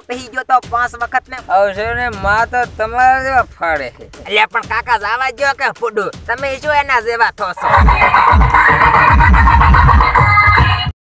પહી ગયો તો 5 વખત ને આવશે ને માં તો તમારા જેવા ફાડે છે. એટલે પણ કાકા જાવા જો કે ફૂડું તમે શું એના જેવા થોસો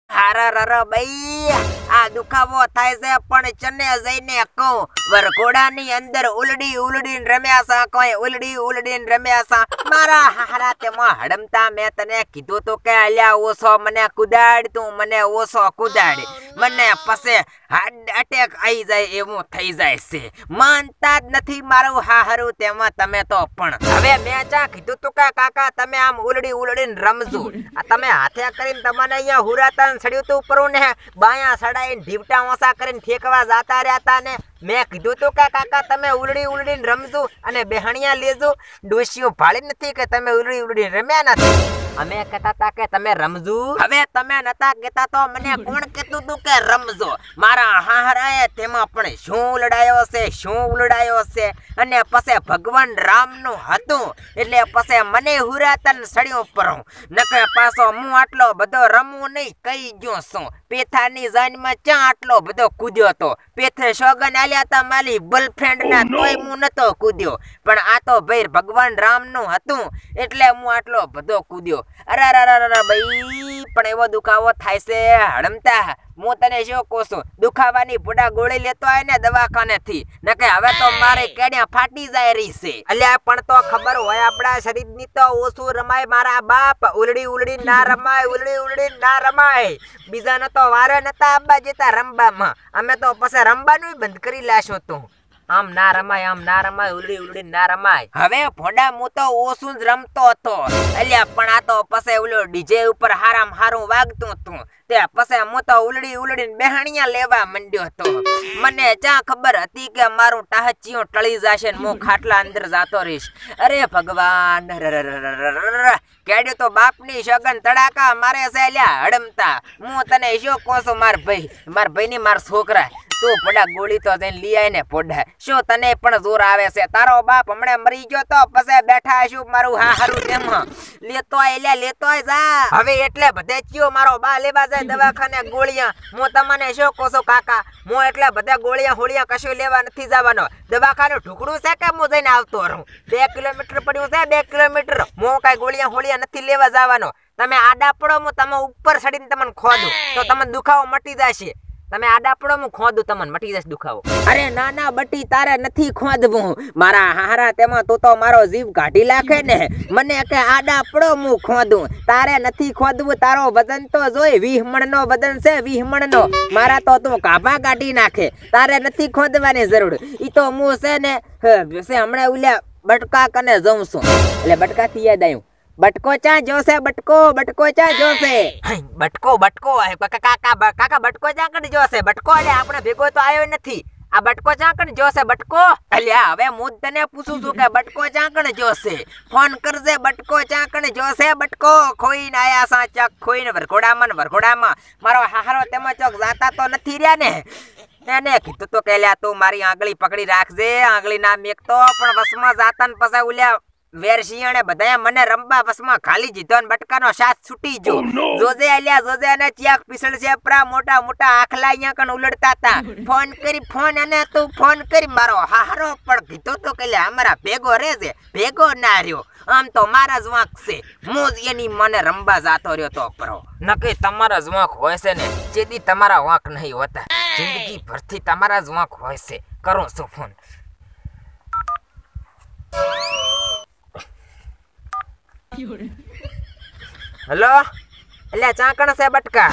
હારા ભાઈ આ દુખાવો થાય છે પણ ચને જઈને કહું વરઘોડાની અંદર ઉલડીને રમ્યા સા કોઈ ઉલડીને રમ્યા સા મારા હારા તેમાં હડમતા મેં તને કીધું તો કે અલ્યા ઓછો મને કુદાડ તું મને ઓછો કુદાડ મને પછી હાર્ટ એટેક આવી જાય એવું થઈ જાય છે માનતા જ નથી મારું હારું તેમાં તમે તો પણ હવે મેં ચા કીધું તું કે કાકા તમે આમ ઉલડીને રમજો આ તમે હાથે કરીને તમને અહીંયા હુરાતન સડ્યું તું ઉપર ને બાયા સડાઈને ઢીવટા ઓસા કરીને ફેંકવા જાતા રહ્યા તા ને મેં કીધું તું કે કાકા તમે ઉલડીને રમજો અને બેહણિયા લેજો ડોશીઓ ભાળી નથી કે તમે ઉલડીને રમ્યા નથી અમે કહેતા હતા કે તમે રમજો હવે તમે નતા કહેતા તો મને કોણ કહેતું તું કે રમજો મારા હાહરાએ તેમાં પણ શું ઉલડાયો છે અને પછી ભગવાન રામનું હતું એટલે પછી મને હુરાતન સડ્યો પરઉં નકે પાછો હું આટલો બધો રમવું નહીં કઈ ગયો છું પેથાની જાનમાં ચા આટલો બધો કૂદ્યો તો પેથે સોગન આલ્યા તા મારી ગર્લફ્રેન્ડ ના તોય હું નતો કૂદ્યો પણ આ તો ભાઈ ભગવાન રામનું હતું એટલે હું આટલો બધો કૂદ્યો અરે ભાઈ પણ એવો દુખાવો થાય છે હડમતા હું તને શું કહું છું દુખાવાની બુડા ગોળી લેતો હોય ને દવાખાને થી નકે હવે તો મારે કેડ્યા ફાટી જાય રહી છે અલ્યા પણ તો ખબર હોય આપણા શરીરની તો ઓછું રમાય મારા બાપ ઉલડી ના રમાય બીજાને તો વારે નતા આબા જતા રમવામાં અમે તો પછી રમવાનું બંધ કરી લાશું તું આમ ના રમાય ઉલડી ના રમાય હવે ફોડા હું તો ઓછું જ રમતો હતો અલ્યા પણ આ તો પછી ઓલો ડીજે ઉપર હારું વાગતું હતું તે પછી હું તો ઉલડીને બેહણિયા લેવા માંડ્યો હતો મને ચા ખબર હતી કે મારું ટાહચિયું ટળી જશે ને હું ખાટલા અંદર જાતો રહીશ અરે ભગવાન કેડ્યું તો બાપની સગન તડાકા મારે છે અલ્યા હડમતા હું તને શું કહું છું માર ભાઈ ની માર છોકરા તું પોડા ગોળી તો જઈને લઈ આય ને પોડા શું તને પણ જોર આવે છે તારો બાપ હમણે મરી ગયો તો પછી બેઠા છું મારું હારું તેમાં લેતો આય જા હવે એટલે બધે કયો મારો બા લેવા જાય દવાખાને ગોળિયા હું તમને શું કહું છું કાકા હું એટલે બધા ગોળિયા કશું લેવા નથી જવાનો દવાખાનું ઢુકડું છે કે હું જઈને આવતો રહું 2 કિલોમીટર પડ્યું છે 2 કિલોમીટર હું કઈ ગોળિયા નથી લેવા જવાનો તમે આડા પડો હું તમે ઉપર ચડીને તમને ખોદું તો તમને દુખાવો મટી જશે તમે આડા પડો હું ખોદું તમને મટી જશે દુખાવો અરે ના બટી તારે નથી ખોદવું મારા હારા તેમાં તું તો મારો જીવ કાઢી નાખે ને મને કે આડા પડો હું ખોદું તારે નથી ખોદવું તારો વજન તો જોઈ 20 મણનો વજન છે 20 મણનો મારા તો તું કાભા કાઢી નાખે તારે નથી ખોદવાની જરૂર ઈ તો હું છે ને હમણાં ઉલ્યા બટકા કને જઉં છું એટલે બટકાથી યાદ આવ્યું બટકો ચા જોશે બટકો ચા જોશે બટકો કાકા બટકો ચા કણ જોશે બટકો એટલે આપણે ભેગો તો આવ્યો નથી આ બટકો ચા કણ જોશે બટકો અલ્યા હવે હું તને પૂછું છું કે બટકો ચા કણ જોશે ફોન કરજે બટકો ચા કણ જોશે બટકો ખોઈને આયા સા ચક ખોઈને વરઘોડામાં મારો હારો તેમાં ચોક જાતા તો નથી રહ્યા ને એને કીધું તો કે લ્યા તું મારી આંગળી પકડી રાખજે આંગળી ના મેકતો પણ વસમાં જાતા ને પછી ઉલ્યા વેરશિયાણે બધાએ મને રંબા વસમાં ખાલી જીધો ને બટકાનો સાથ છૂટી જો જોજે અને ચિયાક પીસળ છે પ્રા મોટા આખલા અહીંયા કણ ઉલડતા હતા ફોન અને તું ફોન કરી મારો હારો પણ કીધું તો કે અમારા ભેગો રહેજે ભેગો ના રહ્યો આમ તો મારા જ વાંક છે હું જ એની મને રંબા જાતો રહ્યો તો પરો નકે તમારા જ વાંક હોય છે ને જેથી તમારા વાંક નહીં હોતા જિંદગી ભરથી તમારા જ વાંક હોય છે કરો છો ફોન હેલો અલ્યા ચાકણ છે બટકા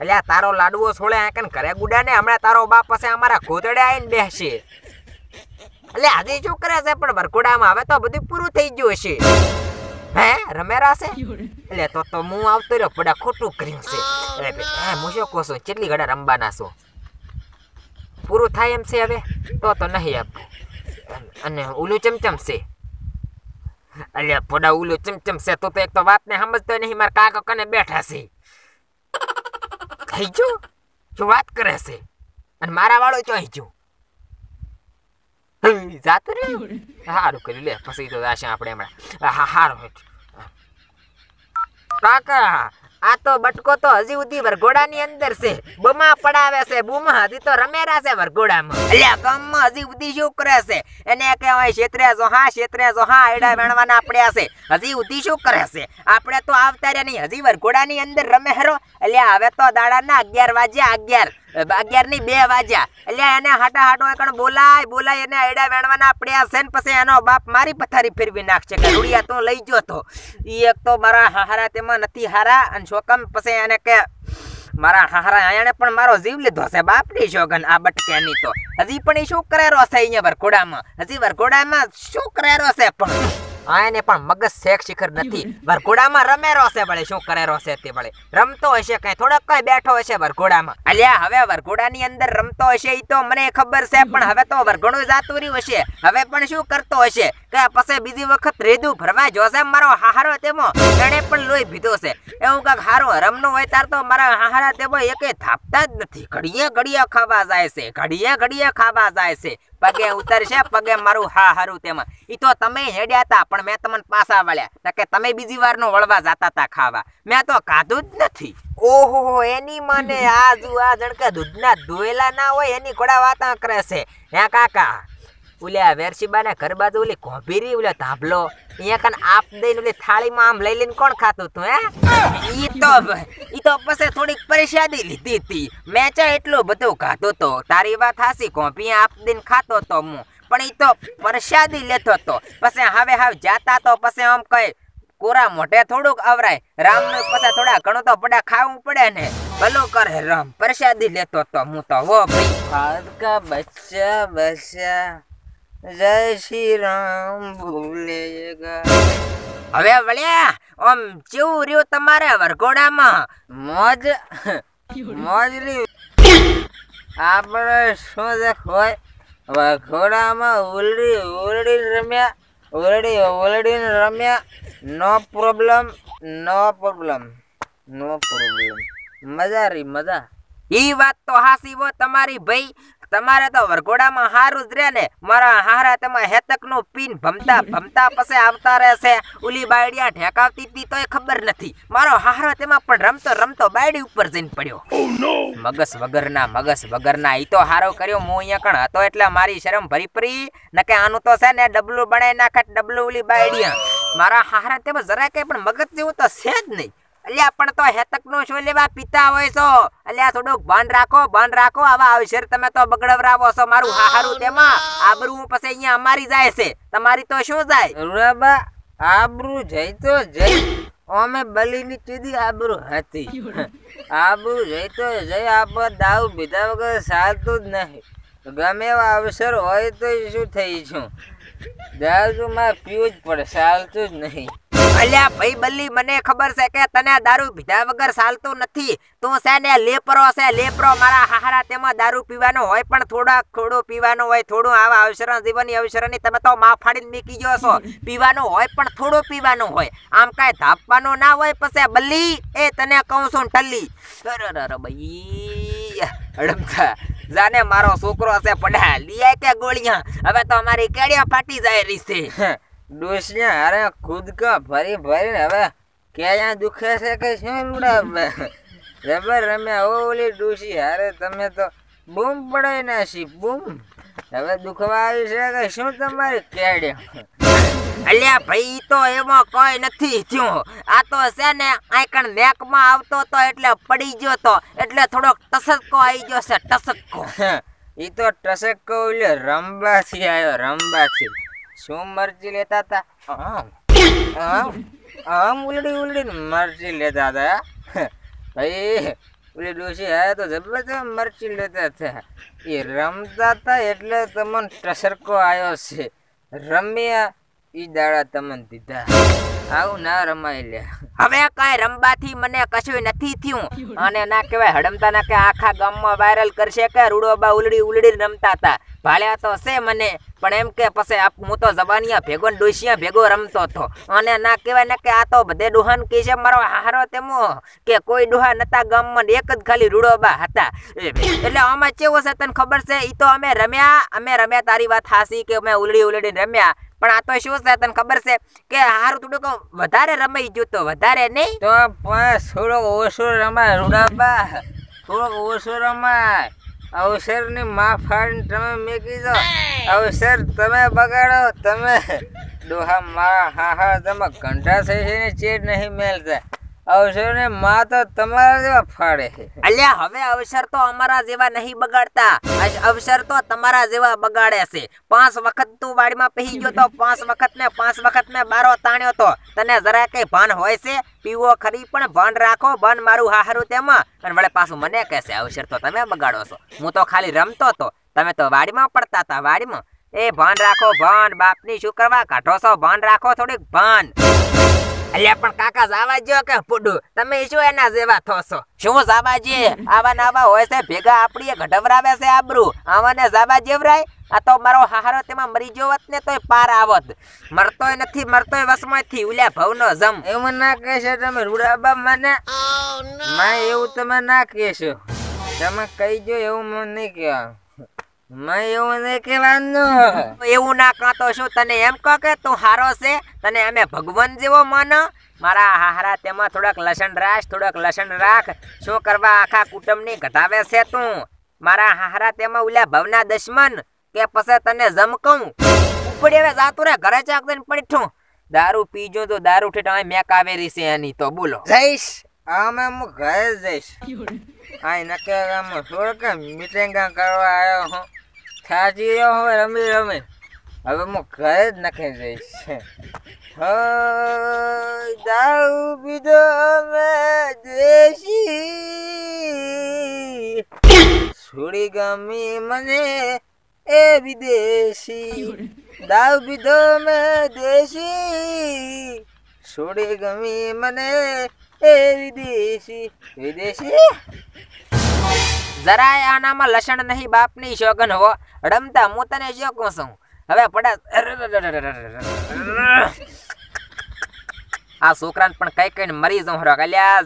અલ્યા તારો લાડવો છોડે આકન ઘરે ગુડા ને હમણાં તારો બાપ પાસે અમારા ગોદડે આવીને બેસશે અલ્યા આજે શું કરે છે પણ વરઘોડામાં હવે તો બધું પૂરું થઈ ગયું છે હે રમેરા છે એટલે તો હું આવતો રહ્યો પડા ખોટું કર્યું છે હું શું કહું છું કેટલી ઘડા રમવાના છો પૂરું થાય એમ છે હવે તો નહીં આપવું અને ઓલું ચમચમ છે અલ્યા પોડા ઉલો ચમચમ છે તો એક તો વાત ને સમજતો નહીં મારા કાકા કને બેઠા છે થઈ જો શું વાત કરે છે અને મારા વાળો ચોઈ જો જાતો રે હારું કરી લે પછી તો જાશે આપણે હમણાં હારું કાકા આ તો બટકો તો હજી સુધી વરઘોડાની અંદર છે. બુમા પડાવે છે, બુમા હજી તો રમેરા છે વરઘોડામાં. અલ્યા ગામમાં હજી સુધી શું કરે છે? એને કહેવાય ક્ષેત્રે જોહા એડા વેણવાના પડ્યા છે. હજી સુધી શું કરે છે? આપણે તો આવતા રહ્યા નહીં, હજી વરઘોડાની અંદર રમે હરો. અલ્યા હવે તો દાડાના 11 વાગ્યા, 11 ની 2 વાગ્યા. અલ્યા એને હાટો એકણ બોલાય એને એડા વેણવાના પડ્યા છે ને પછી એનો બાપ મારી પથારી ફેરવી નાખશે કે રૂડિયા તું લઈ ગયો તો. ઈ એક તો મારા હારા તેમાં નથી હારા અને શોકમ પછી એને કે મારા હારા આયાને પણ મારો જીવ લીધો છે બાપની શોગન આ બટકેની તો. હજી પણ ઈ શું કરેરો છે અહીંયા વરઘોડામાં? હજી વરઘોડામાં શું કરેરો છે પણ? આને પણ મગજ શેખ શિખર નથી. વરઘોડામાં રમેરો છે વળે, શું કરેરો છે તે વળે? રમતો હશે કઈ, થોડોક કઈ બેઠો હશે વરઘોડામાં. અલ્યા હવે વરઘોડાની અંદર રમતો હશે ઈ તો મને ખબર છે, પણ હવે તો વરઘોડું જાતું રહ્યું હશે. હવે પણ શું કરતો હશે કે પછી બીજી વખત રેદું ભરવા જોશે મારો હાહારો તેમાં. એને પણ લોહી પીધો છે. એવું કાક હારું રમનું હોય તાર તો મારા હાહારા તેમાં એકે થાપતા જ નથી. ઘડીએ ખાવા જાય છે, ઘડીએ ખાવા જાય છે. પગે ઉતરશે, પગે મારું હારું તેમાં. ઈ તો તમે હેડ્યા તા પણ મેં તમને પાછા વળ્યા કે તમે બીજી વાર નો વળવા જાતા તા ખાવા. મેં તો ખાધું જ નથી. ઓહો એની મને આ જણકે દૂધના ધોયેલા ના હોય એની ઘોડા વાતા કરે છે. હે કાકા ઓલ્યા વેરશીબાને ઘર બાજુ ઓલી કોભીરી ઓલા ધાબલો અહીંયા કન આપ દઈને ઓલી થાળીમાં આમ લઈ લઈને કોણ ખાતું તું? હે ઈ તો પછી થોડીક પરેશાની લીધી હતી. મેં ચા એટલું બધું ખાધું તો. તારી વાત હાસી, કોભી આપ દઈને ખાતો તો હું, પણ ઈ તો પ્રસાદી લેતો તો. પછી હવે જાતા તો પછી આમ કઈ કોરા મોઢે થોડુંક આવરાય. રામનું પછી થોડા ઘણું તો પડા ખાવું પડે ને. ભલો કરે રામ, પ્રસાદી લેતો તો હું તો. હો ભાઈ का बच्चा जय श्री राम भूलेगा. હવે વળ્યા આમ કેવું રહ્યું તમારે વરઘોડામાં? મોજરી આપણે શું હોય વરઘોડામાં ઉલડી રમ્યા. નો પ્રોબ્લેમ મજા. ઈ વાત તો હાસી હો તમારી ભાઈ. તમારે તો વરઘોડામાં હારું જ રે ને. મારા હારા તેમાં હેતક નું પીન ભમતા પછી આવતા રહેશે. ઉલી બાયડિયા ઠેકાવતી હતી તોય ખબર નથી. મારો હારો તેમાં પણ રમતો બાયડી ઉપર જઈને પડ્યો. મગસ વગરના ઈ તો હારો કર્યો. હું અહીંયા કણ હતો એટલે મારી શરમ ભરી પરી. નકે આનું તો છે ને ડબલું બનાવી નાખત, ડબલું ઉલી બાયડિયા. મારા હારા તેમાં જરા કઈ પણ મગજ જેવું તો છે જ નહીં. અલ્યા પણ તો હેતક નો શું લેવા પીતા હોય છો? અલ્યા થોડુંક ભાન રાખો. આવા અવસર તમે તો બગડવરાવો છો મારું હારું તેમાં. આબરૂ પછી અહીંયા અમારી જાય છે, તમારી તો શું જાય? રૂડાબા આબરૂ જઈ તો જઈ. અમે બલીની ચીધી આબરૂ હતી. આબરૂ જઈ તો જઈ. આપણે દાવ પીધા વગર ચાલતું જ નહીં. ગમે એવા અવસર હોય તો શું થઈ છું, દારૂ માં પીવું જ પડે, ચાલતું જ નહીં. અલ્યા ભાઈ બલ્લી, મને ખબર છે કે તને દારૂ પીધા વગર ચાલતું નથી. તું છે ને લેપરો. મારા હારા તેમાં દારૂ પીવાનો હોય પણ થોડું પીવાનું હોય. થોડું આવા અવસર જીવનની અવસરની તમે તો માં ફાડીને મીકી ગયો છો. પીવાનું હોય પણ થોડું પીવાનું હોય. આમ કાંઈ ધાપવાનું ના હોય. પછી બલ્લી એ તને કહું છું ટલ્લી. ભાઈ અડમતા જાને મારો છોકરો છે પડા લીયા કે ગોળિયા. હવે તો અમારી કેડિયા ફાટી જાય રહી છે. ડોસિયા હારે કૂદકા ભરીને હવે ક્યાં દુખે છે કે શું રૂડા? રબર રમ્યા ઓલી ડોસી હારે તમે તો બૂમ પડાઈ નાસી બૂમ. હવે દુખવા આવી છે કે શું તમારી કેડ્યા? અલ્યા ભાઈ તો એમાં કોઈ નથી થયું. આ તો છે ને આઈકણ નેકમાં આવતો તો એટલે પડી ગયો તો એટલે થોડોક ટસકો આવી ગયો છે. ટસકો ઈ તો ટસકો ઓલે રંબાથી આવ્યો. રંબાથી શું મરચી લેતા હતા? આમ ઉલડી મરચી લેતા હતા ભાઈ. ઓલી ડોસી આયા તો જબરદસ્ત મરચી લેતા હતા. એ રમતા હતા એટલે તમને ટસરકો આવ્યો છે. રમ્યા ઈ દાડા તમને દીધા. આવું ના રમાઈ લે. હવે કઈ રમવાથી મને કશું નથી થયું. અને ના કહેવાય હડમતા ના કે આખા ગામમાં વાયરલ કરશે કે રૂડોબા ઉલડી રમતા હતા. ભાળ્યા તો છે મને, પણ એમ કે પછી હું તો જવાનિયા ભેગો ડોસિયા ભેગો રમતો હતો. અને ના કહેવાય ને કે આ તો બધે ડોહાન કહે છે મારો હારો તેમો કે કોઈ ડોહા નતા ગામમાં, એક જ ખાલી રૂડોબા હતા. એટલે આમાં કેવું છે તને ખબર છે? ઈ તો અમે રમ્યા તારી વાત હાસી કે અમે ઉલડી રમ્યા. પણ આ તો શું છે તને ખબર છે કે હારું થોડુંક વધારે રમાઈ ગયું તો વધારે નહીં તો પણ થોડોક ઓછો રમાય રૂડાબા, થોડોક ઓછો રમાય. અવસરની માં ફાડીને તમે મેકી દો, અવસર તમે બગાડો. તમે ડોહા મારા હાહા તમે ઘંટા થઈ છે ને ચેડ નહીં મેલતા. અવસરને માં તો તમારા જેવા ફાડે છે. અલ્યા હવે અવસર તો અમારા જેવા નહીં બગાડતા, અવસર તો તમારા જેવા બગાડે છે. 5 વખત તું વાડીમાં પહી ગયો તો 5 વખત ને બારો તાણ્યો તો તને જરા કઈ ભાન હોય છે? પીવો ખરી પણ ભાન રાખો, ભાન મારું હારું તેમાં. અને વળે પાછું મને કહેશે અવસર તો તમે બગાડો છો. હું તો ખાલી રમતો તો, તમે તો વાડીમાં પડતા હતા વાડીમાં. એ ભાન રાખો ભાન, બાપની શું કરવા કાઢો છો? ભાન રાખો થોડીક ભાન. અલ્યા પણ કાકા જાવા જો કે પુડું, તમે શું એના જેવા થોસો? શું જાવા જે? આવા નાવા હોય છે ભેગા આપણી ઘટવરાવે છે આબરૂ. આવાને જાવા જેવરાય? આ તો મારો હારો તેમાં મરી જોવત ને તોય પાર આવત. મરતોય નથી, મરતોય વસમાંથી ઉલ્યા ભવનો જમ. એવું ના કહેશો તમે રૂડાબા મને? માં એવું તમે ના કહેશો. તમે કહી દો એવું મને નહીં કહેવાનું. મેં એવું નહીં કહેવાનું. એવું ના કાતો શું તને એમ કહો કે તું હારો છે? તને અમે ભગવાન જેવો માનો? મારા હારા તેમાં થોડાક લસણ રાખ. શું કરવા આખા કુટુંબની ઘટાવે છે તું? મારા હારા તેમાં ઉલ્યા ભવના દુશ્મન કે પછી તને જમ કહું? ઉપડી હવે જાતું રે ઘરે ચાક દઈને પડી ઠું. દારૂ પીજો તો દારૂ ઠેઠ મેં કાવેરી છે એની તો બોલો. જઈશ અમે હું ઘરે જઈશ. આ નકે થોડોક મીટિંગ કરવા આવ્યો હું. થાકી રહ્યો હવે રમી હવે હું ઘરે જ નખી જઈશ. દારૂ પીધો મેં દેશી, છોડી ગમી મને એ વિદેશી. દારૂ પીધો મેં દેશી, છોડી ગમી મને એ વિદેશી. જરાય આનામાં લસણ નહીં બાપની શોગન હો. રમતા હું તને શું કહું છું? હવે પડા આ છોકરાને પણ કઈ કઈ મરી જાઉં હરો. અલ્યા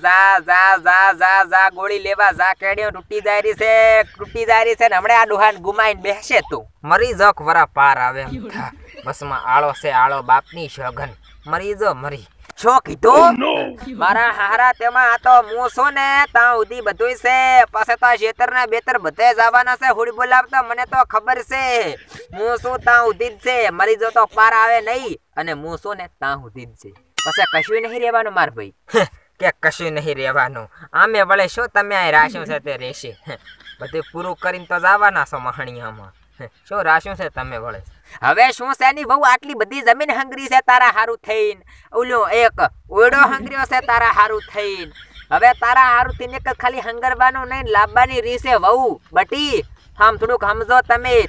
જા ગોળી લેવા જા. કેડીઓ તૂટી જાય રહી છે ને હમણાં આ ડોહાને ગુમાઈને બેસે તું. મરી જક વરા પાર આવે એમ થા. બસમાં આળો છે આળો બાપની શોગન. મરી જો મરી. શું કીધું? મારા હારા તેમાં આ તો હું છું ને ત્યાં સુધી બધું છે. પાસે તો ખેતર ને બેતર બધે જવાના છે. હોડી બોલાવતા મને તો ખબર છે. હું શું ત્યાં સુધી જ છે. મરી જો તો પાર આવે નહીં. અને હું શું ને ત્યાં સુધી જ છે. પછી કશું નહીં રહેવાનું માર ભાઈ. કે કશું નહીં રહેવાનું. આમે વળે શું તમે આ રાખ્યું છે તે રહેશે. બધું પૂરું કરીને તો જવાના છો મહણિયામાં. શું રાખ્યું છે તમે વળે? હવે શું છે ની બહુ આટલી બધી જમીન હંગરી છે તારા હારું થઈને. ઓલો એક ઓયડો હંગર્યો છે તારા હારું થઈને. હવે તારા હારું થઈને એક ખાલી હંગરવાનું નહીં લાવવાની રીસે વહુ બટી. આમ થોડુંક સમજો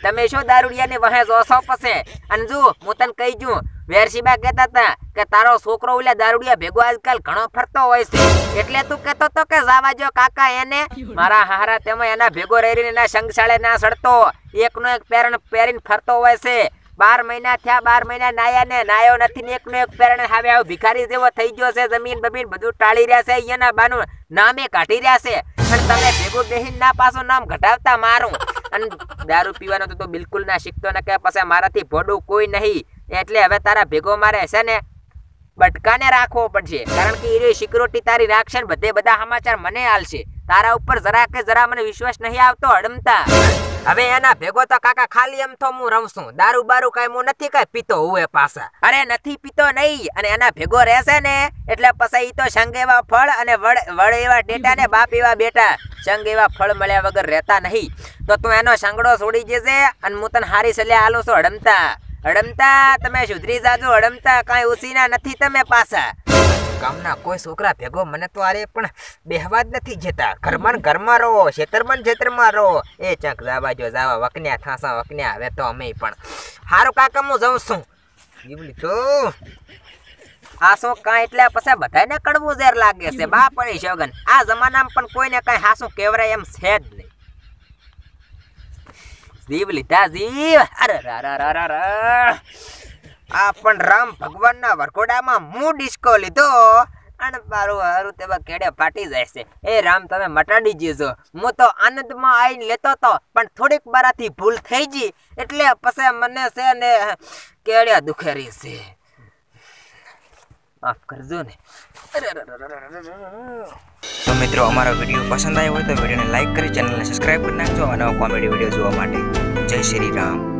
તમે શું દારૂડિયાની વહે જોશો પસે? અને જો હું તને કહી જઉં, વેરશીબા કહેતા હતા કે તારો છોકરો ઓલા દારૂડિયા ભેગો આજકાલ ઘણો ફરતો હોય છે. એટલે તું કહેતો તો કે જાવા જો કાકા એને. મારા હારા તેમાં એના ભેગો રહીને એના સંગશાળે ના સડતો. એકનો એક પેરણ પહેરીને ફરતો હોય છે. 12 મહિના થયા, 12 મહિના નાયા ને નાયો નથી ને એકનો એક પેરણ હવે આવ ભિખારી જેવો થઈ ગયો છે. જમીન બમીન બધું ટાળી રહ્યા છે. અહીંયાના બાનું નામે કાઢી રહ્યા છે. અને તમે ભેગું બેહીને ના પાછું નામ ઘટાવતા મારું. અને દારૂ પીવાનો તો બિલકુલ ના શીખતો ને કે પછી મારાથી ભોડું કોઈ નહીં. એટલે હવે તારા ભેગો મારે છે ને બટકાને રાખવો પડશે. કારણ કે એ સિક્યોરિટી તારી રાખશે ને બધા સમાચાર મને આલશે. તારા ઉપર જરા મને વિશ્વાસ નહીં આવતો હડમતા. હવે એના ભેગો તો કાકા ખાલી એમ તો હું રમશું. દારૂ બારૂ કઈ હું નથી કઈ પીતો હુએ પાછા. અરે નથી પીતો નહીં. અને એના ભેગો રહેશે ને એટલે પછી ઈ તો સંગ એવા ફળ અને વડ એવા ટેટા ને બાપ એવા બેટા. સંગ એવા ફળ મળ્યા વગર રહેતા નહીં. તો તું એનો સંગડો છોડી જશે. અને હું તને હારી સલાહ આલું છું હડમતા તમે સુધરી જાજો. હડમતા કઈ ઉસીના નથી તમે પાછા. ગામના કોઈ છોકરા ભેગો મને તો આરે પણ બેહવા જ નથી જતા. ઘરમાં રહો, ખેતરમાં રહો. એ ચક જાવા જો જાવા વકન્યા થાસા વકન્યા. હવે તો અમે પણ હારું કાકા હું જઉં છું. આ શું કાંઈ એટલે પછી બધાને કડવું ઝેર લાગે છે બાપણી શોગન. આ જમાનામાં પણ કોઈને કઈ હાસું કેવરાય એમ છે જ નહીં. જીવ લીધા જીવ. આ પણ રામ ભગવાનના વરઘોડામાં હું ડિસ્કો લીધો. અને મારું હારું તેમાં કેડે ફાટી જાય છે. એ રામ તમે મટાડી જીજો. હું તો આનંદમાં આવીને લેતો હતો પણ થોડીક બારાથી ભૂલ થઈ ગઈ. એટલે પછી મને છે ને કેળ્યા દુખેરી છે. માફ કરજો ને. તો મિત્રો અમારો વિડીયો પસંદ આવ્યો હોય તો વિડીયોને લાઈક કરી ચેનલને સબસ્ક્રાઈબ કરી નાખજો અને કોમેડી વિડીયો જોવા માટે. જય શ્રી રામ.